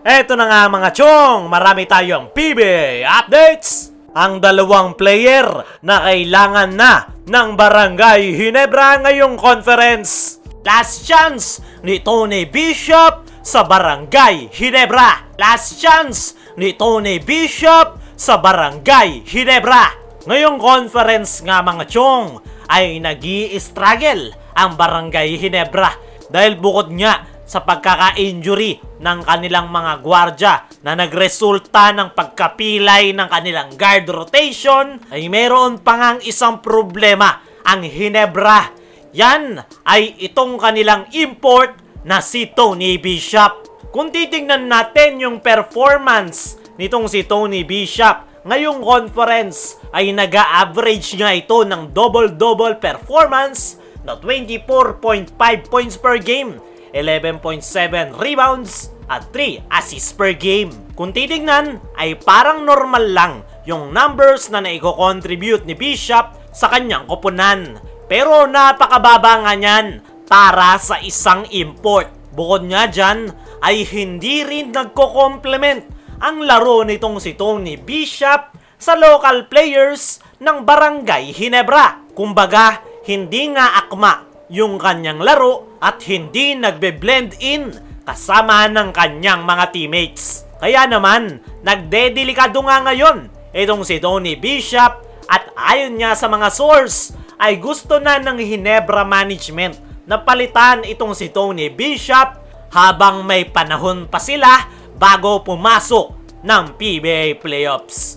Eto na nga mga chong, marami tayong PBA updates. Ang dalawang player na kailangan na ng Barangay Ginebra ngayong conference. Last chance ni Tony Bishop sa Barangay Ginebra. Last chance ni Tony Bishop sa Barangay Ginebra. Ngayong conference nga mga chong ay nag-i-struggle ang Barangay Ginebra dahil bukod nga sa pagkaka-injury ng kanilang mga gwardya na nagresulta ng pagkapilay ng kanilang guard rotation, ay meron pa ngang isang problema ang Ginebra. Yan ay itong kanilang import na si Tony Bishop. Kung titingnan natin yung performance nitong si Tony Bishop ngayong conference, ay nag-a-average nga ito ng double-double performance na 24.5 points per game, 11.7 rebounds at 3 assists per game. Kung titignan ay parang normal lang yung numbers na naiko-contribute ni Bishop sa kanyang koponan. Pero napakababa nga niyan para sa isang import. Bukod nga dyan ay hindi rin nagko-complement ang laro nitong si Tony Bishop sa local players ng Barangay Ginebra. Kumbaga, hindi nga akma yung kanyang laro at hindi nagbe-blend in kasama ng kanyang mga teammates. Kaya naman, nagdedelikado nga ngayon itong si Tony Bishop at ayon nga sa mga source ay gusto na ng Ginebra management na palitan itong si Tony Bishop habang may panahon pa sila bago pumasok ng PBA playoffs.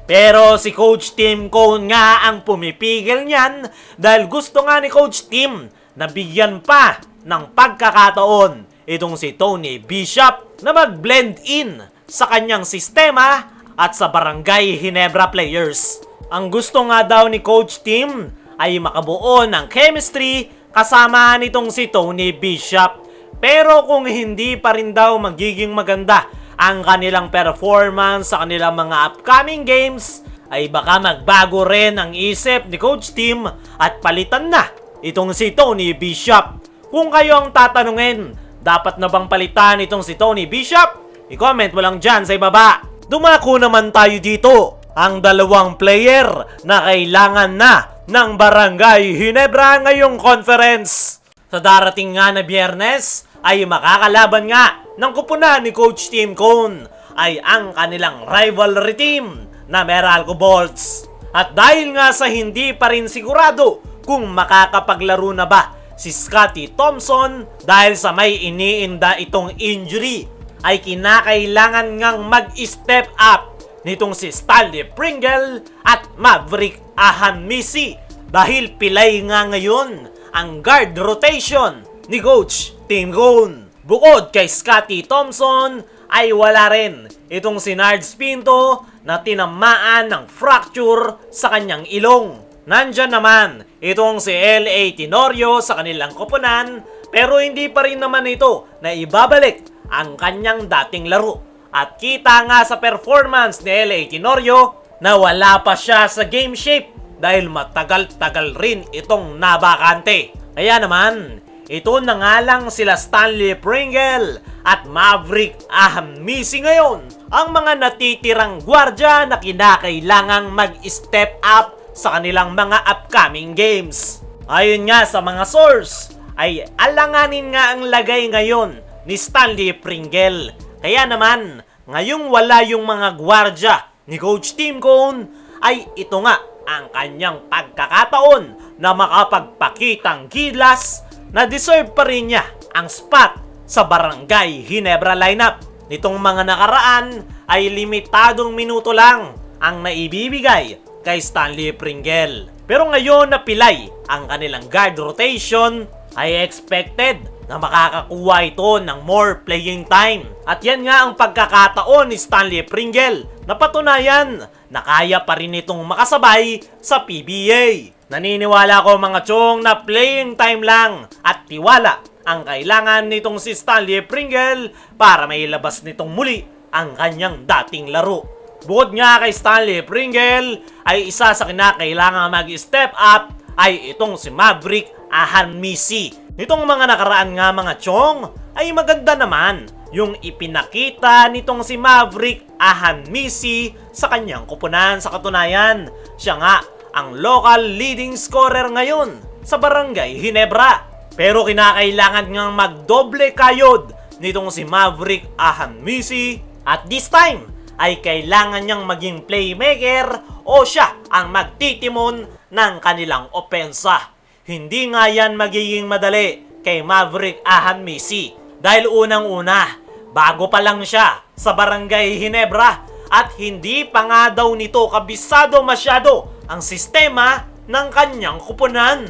Pero si Coach Tim Cone nga ang pumipigil niyan dahil gusto nga ni Coach Tim na bigyan pa ng pagkakataon itong si Tony Bishop na mag-blend in sa kanyang sistema at sa Barangay Ginebra players. Ang gusto nga daw ni Coach Tim ay makabuo ng chemistry kasama nitong si Tony Bishop. Pero kung hindi pa rin daw magiging maganda ang kanilang performance sa kanilang mga upcoming games, ay baka magbago rin ang isip ni Coach Tim at palitan na itong si Tony Bishop. Kung kayo ang tatanungin, dapat na bang palitan itong si Tony Bishop? I-comment mo lang dyan sa ibaba. Dumako naman tayo dito. Ang dalawang player na kailangan na ng Barangay Ginebra ngayong conference. Sa darating nga na Biyernes ay makakalaban nga ng kupunan ni Coach Tim Cone ay ang kanilang rivalry team na Meralco Bolts. At dahil nga sa hindi pa rin sigurado kung makakapaglaro na ba si Scottie Thompson dahil sa may iniinda itong injury, ay kinakailangan ngang mag-step up nitong si Stanley Pringle at Maverick Ahanmisi dahil pilay nga ngayon ang guard rotation ni Coach Tim Cone. Bukod kay Scottie Thompson ay wala rin itong si Nards Pinto na tinamaan ng fracture sa kanyang ilong. Nandyan naman itong si L.A. Tenorio sa kanilang koponan, pero hindi pa rin naman ito na ibabalik ang kanyang dating laro. At kita nga sa performance ni L.A. Tenorio na wala pa siya sa game shape dahil matagal-tagal rin itong nabakante. Kaya naman, ito na nga lang sila Stanley Pringle at Maverick Ahanmisi ngayon ang mga natitirang gwardya na kinakailangang mag-step up sa kanilang mga upcoming games. Ayon nga sa mga source, ay alanganin nga ang lagay ngayon ni Stanley Pringle. Kaya naman, ngayong wala yung mga gwardya ni Coach Tim Cone, ay ito nga ang kanyang pagkakataon na makapagpakitang gilas na deserve pa rin niya ang spot sa Barangay Ginebra lineup. Nitong mga nakaraan ay limitadong minuto lang ang naibibigay kay Stanley Pringle. Pero ngayon na pilay ang kanilang guard rotation, ay expected na makakakuha ito ng more playing time. At yan nga ang pagkakataon ni Stanley Pringle na patunayan na kaya pa rin itong makasabay sa PBA. Naniniwala ko mga chong na playing time lang at tiwala ang kailangan nitong si Stanley Pringle para mailabas nitong muli ang kanyang dating laro. Bukod nga kay Stanley Pringle, ay isa sa kinakailangan mag-step up ay itong si Maverick Ahanmisi. Nitong mga nakaraan nga mga chong, ay maganda naman yung ipinakita nitong si Maverick Ahanmisi sa kanyang kupunan. Sa katunayan, siya nga ang local leading scorer ngayon sa Barangay Ginebra. Pero kinakailangan ngang magdoble kayod nitong si Maverick Ahanmisi at this time ay kailangan niyang maging playmaker o siya ang magtitimon ng kanilang opensa. Hindi nga yan magiging madali kay Maverick Ahanmisi dahil unang-una, bago pa lang siya sa Barangay Ginebra at hindi pa nga daw nito kabisado masyado ang sistema ng kanyang kupunan.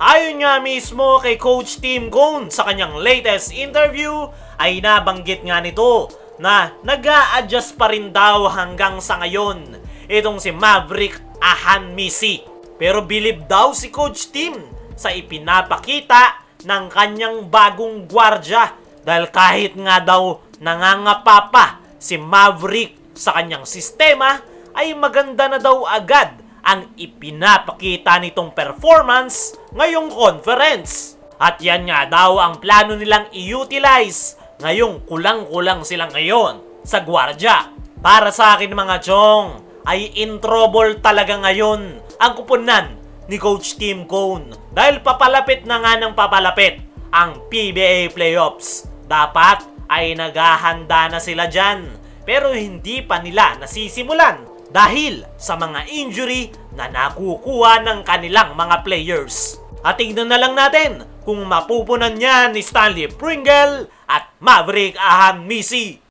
Ayon nga mismo kay Coach Tim Cone sa kanyang latest interview ay nabanggit nga nito na nag-a-adjust pa rin daw hanggang sa ngayon itong si Maverick Ahanmisi. Pero bilib daw si Coach Tim sa ipinapakita ng kanyang bagong gwardya dahil kahit nga daw nangangapa pa si Maverick sa kanyang sistema ay maganda na daw agad ang ipinapakita nitong performance ngayong conference. At yan nga daw ang plano nilang i-utilize ngayong kulang-kulang sila ngayon sa gwardya. Para sa akin mga chong, ay in trouble talaga ngayon ang kupunan ni Coach Tim Cone dahil papalapit na nga ng papalapit ang PBA Playoffs. Dapat ay naghahanda na sila dyan pero hindi pa nila nasisimulan dahil sa mga injury na nakukuha ng kanilang mga players. At tignan na lang natin kung mapupunan niya ni Stanley Pringle at Maverick Ahanmisi.